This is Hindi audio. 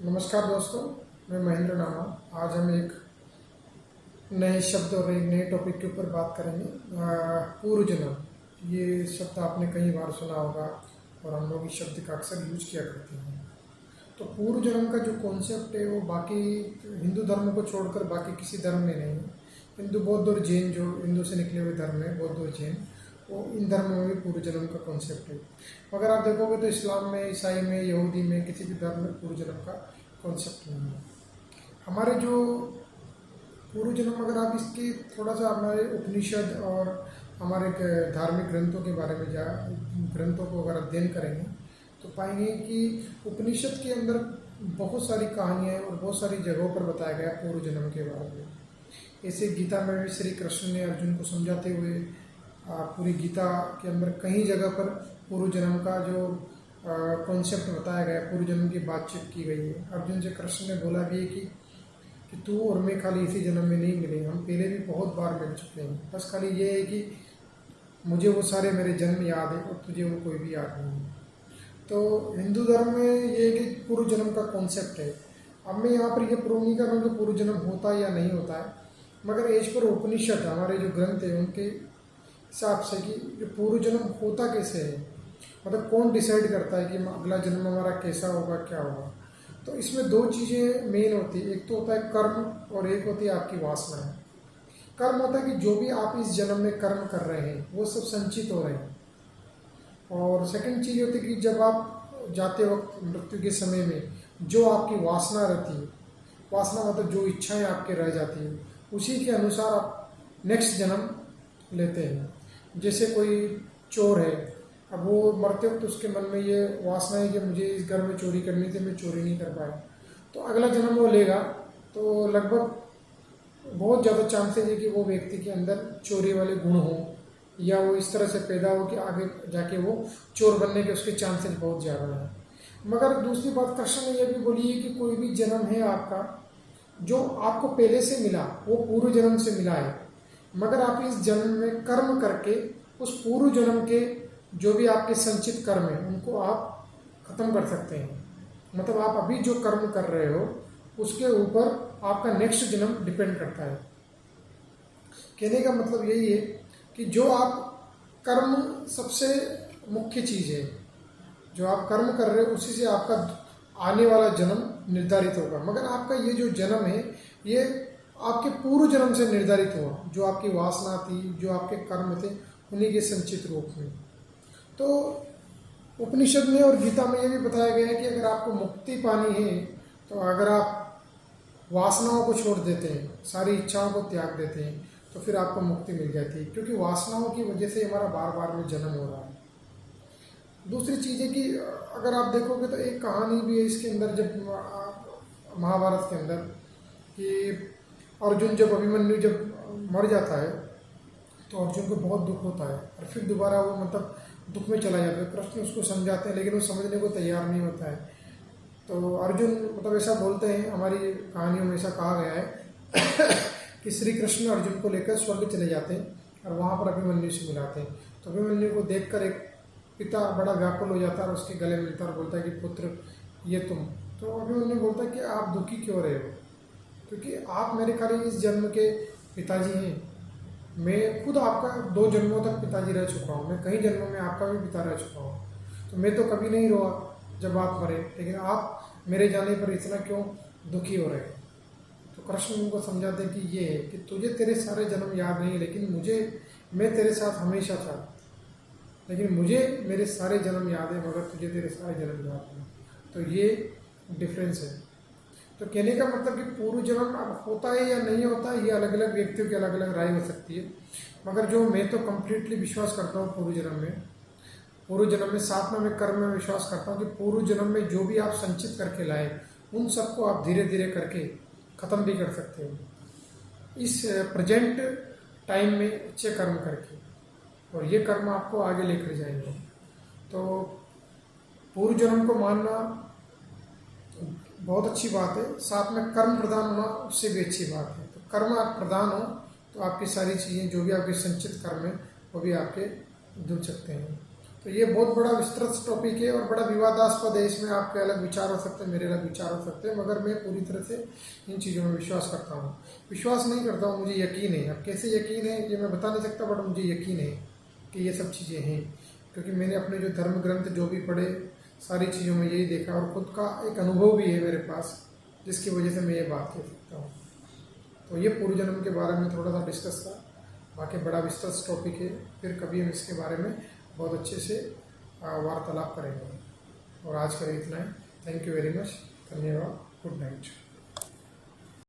नमस्कार दोस्तों, मैं महेंद्र नामा। आज हम एक नए शब्द और एक नए टॉपिक के ऊपर बात करेंगे। पूर्व जन्म, ये शब्द आपने कई बार सुना होगा और हम लोग इस शब्द का अक्सर यूज किया करते हैं। तो पूर्व जन्म का जो कॉन्सेप्ट है वो बाकी हिंदू धर्म को छोड़कर बाकी किसी धर्म में नहीं है। हिंदू, बौद्ध और जैन, जो हिंदू से निकले हुए धर्म है, बौद्ध और जैन, वो इन धर्मों में भी पूर्व जन्म का कॉन्सेप्ट है। मगर आप देखोगे तो इस्लाम में, ईसाई में, यहूदी में, किसी भी धर्म में पूर्व जन्म का कॉन्सेप्ट नहीं है। हमारे जो पूर्व जन्म, अगर आप इसके थोड़ा सा हमारे उपनिषद और हमारे धार्मिक ग्रंथों के बारे में ग्रंथों को अगर अध्ययन करेंगे तो पाएंगे कि उपनिषद के अंदर बहुत सारी कहानियाँ और बहुत सारी जगहों पर बताया गया पूर्व जन्म के बारे में। ऐसे गीता में भी श्री कृष्ण ने अर्जुन को समझाते हुए पूरी गीता के अंदर कई जगह पर पूर्व जन्म का जो कॉन्सेप्ट बताया गया, पूर्व जन्म की बातचीत की गई है। अर्जुन से कृष्ण ने बोला भी है कि तू और मैं खाली इसी जन्म में नहीं मिले, हम पहले भी बहुत बार मिल चुके हैं। बस खाली ये है कि मुझे वो सारे मेरे जन्म याद है और तुझे वो कोई भी याद नहीं है। तो हिंदू धर्म में ये है कि पूर्व जन्म का कॉन्सेप्ट है। अब मैं यहाँ पर ये प्रूव नहीं कर रहा हूँ कि पूर्व जन्म होता है या नहीं होता है, मगर एज पर उपनिषद, हमारे जो ग्रंथ है, उनके हिसाब से कि जो पूर्व जन्म होता कैसे है, मतलब कौन डिसाइड करता है कि अगला जन्म हमारा कैसा होगा, क्या होगा। तो इसमें दो चीज़ें मेन होती है। एक तो होता है कर्म और एक होती है आपकी वासना। कर्म होता है कि जो भी आप इस जन्म में कर्म कर रहे हैं वो सब संचित हो रहे हैं। और सेकंड चीज़ होती है कि जब आप जाते वक्त मृत्यु के समय में जो आपकी वासना रहती है, वासना मतलब जो इच्छाएं आपके रह जाती हैं, उसी के अनुसार आप नेक्स्ट जन्म लेते हैं। जैसे कोई चोर है, अब वो मरते वक्त उसके मन में ये वासना है कि मुझे इस घर में चोरी करनी थी, मैं चोरी नहीं कर पाया, तो अगला जन्म वो लेगा तो लगभग बहुत ज़्यादा चांसेस है कि वो व्यक्ति के अंदर चोरी वाले गुण हो, या वो इस तरह से पैदा हो कि आगे जाके वो चोर बनने के उसके चांसेस बहुत ज़्यादा हैं। मगर दूसरी बात कृष्ण ने यह भी बोली है कि कोई भी जन्म है आपका जो आपको पहले से मिला, वो पूर्व जन्म से मिला है, मगर आप इस जन्म में कर्म करके उस पूर्व जन्म के जो भी आपके संचित कर्म हैं उनको आप खत्म कर सकते हैं। मतलब आप अभी जो कर्म कर रहे हो उसके ऊपर आपका नेक्स्ट जन्म डिपेंड करता है। कहने का मतलब यही है कि जो आप कर्म सबसे मुख्य चीज़ है, जो आप कर्म कर रहे हो उसी से आपका आने वाला जन्म निर्धारित होगा। मगर आपका ये जो जन्म है ये आपके पूर्व जन्म से निर्धारित हुआ, जो आपकी वासना थी, जो आपके कर्म थे, उन्हीं के संचित रूप में। तो उपनिषद में और गीता में ये भी बताया गया है कि अगर आपको मुक्ति पानी है तो अगर आप वासनाओं को छोड़ देते हैं, सारी इच्छाओं को त्याग देते हैं, तो फिर आपको मुक्ति मिल जाती है, क्योंकि वासनाओं की वजह से हमारा बार बार में जन्म हो रहा है। दूसरी चीज़ है कि अगर आप देखोगे तो एक कहानी भी है इसके अंदर, जब महाभारत के अंदर, कि अर्जुन जब अभिमन्यु जब मर जाता है तो अर्जुन को बहुत दुख होता है और फिर दोबारा वो मतलब दुख में चला जाता है। कृष्ण उसको समझाते हैं लेकिन वो समझने को तैयार नहीं होता है। तो अर्जुन मतलब ऐसा बोलते हैं, हमारी कहानियों में ऐसा कहा गया है कि श्री कृष्ण अर्जुन को लेकर स्वर्ग चले जाते हैं और वहाँ पर अभिमन्यु से मिलाते हैं। तो अभिमन्यु को देखकर एक पिता बड़ा व्याकुल हो जाता है और उसके गले मिलता है और बोलता है कि पुत्र ये तुम। तो अभिमन्यु बोलता है कि आप दुखी क्यों रहे हो, क्योंकि आप मेरे खाली इस जन्म के पिताजी हैं, मैं खुद आपका 2 जन्मों तक पिताजी रह चुका हूँ, मैं कई जन्मों में आपका भी पिता रह चुका हूँ। तो मैं तो कभी नहीं रोआ जब आप मरे, लेकिन आप मेरे जाने पर इतना क्यों दुखी हो रहे हैं। तो कृष्ण उनको समझाते हैं कि ये है कि तुझे तेरे सारे जन्म याद नहीं, लेकिन मैं तेरे साथ हमेशा था, लेकिन मुझे मेरे सारे जन्म याद है, मगर तुझे तेरे सारे जन्म याद नहीं। तो ये डिफरेंस है। तो कहने का मतलब कि पूर्व जन्म अब होता है या नहीं होता है, ये अलग अलग व्यक्तियों की अलग अलग राय हो सकती है। मगर जो मैं तो कम्प्लीटली विश्वास करता हूँ पूर्व जन्म में साथ में मैं कर्म में विश्वास करता हूँ कि पूर्व जन्म में जो भी आप संचित करके लाए उन सबको आप धीरे धीरे करके ख़त्म भी कर सकते हो इस प्रेजेंट टाइम में अच्छे कर्म करके, और ये कर्म आपको आगे लेकर जाएंगे। तो पूर्व जन्म को मानना बहुत अच्छी बात है, साथ में कर्म प्रदान होना उससे भी अच्छी बात है। तो कर्म आप प्रदान हो तो आपकी सारी चीज़ें, जो भी आपके संचित कर्म है, वो भी आपके धुल सकते हैं। तो ये बहुत बड़ा विस्तृत टॉपिक है और बड़ा विवादास्पद है। इसमें आपके अलग विचार हो सकते हैं, मेरे अलग विचार हो सकते हैं, मगर मैं पूरी तरह से इन चीज़ों में विश्वास करता हूँ। विश्वास नहीं करता हूँ, मुझे यकीन है। अब कैसे यकीन है ये मैं बता नहीं सकता, बट मुझे यकीन है कि ये सब चीज़ें हैं, क्योंकि मैंने अपने जो धर्म ग्रंथ जो भी पढ़े सारी चीज़ों में यही देखा, और ख़ुद का एक अनुभव भी है मेरे पास, जिसकी वजह से मैं ये बात कह सकता हूँ। तो ये पूर्व जन्म के बारे में थोड़ा सा डिस्कस था। बाकी बड़ा विस्तृत टॉपिक है, फिर कभी हम इसके बारे में बहुत अच्छे से वार्तालाप करेंगे। और आज का इतना है। Thank you very much. धन्यवाद। Good night.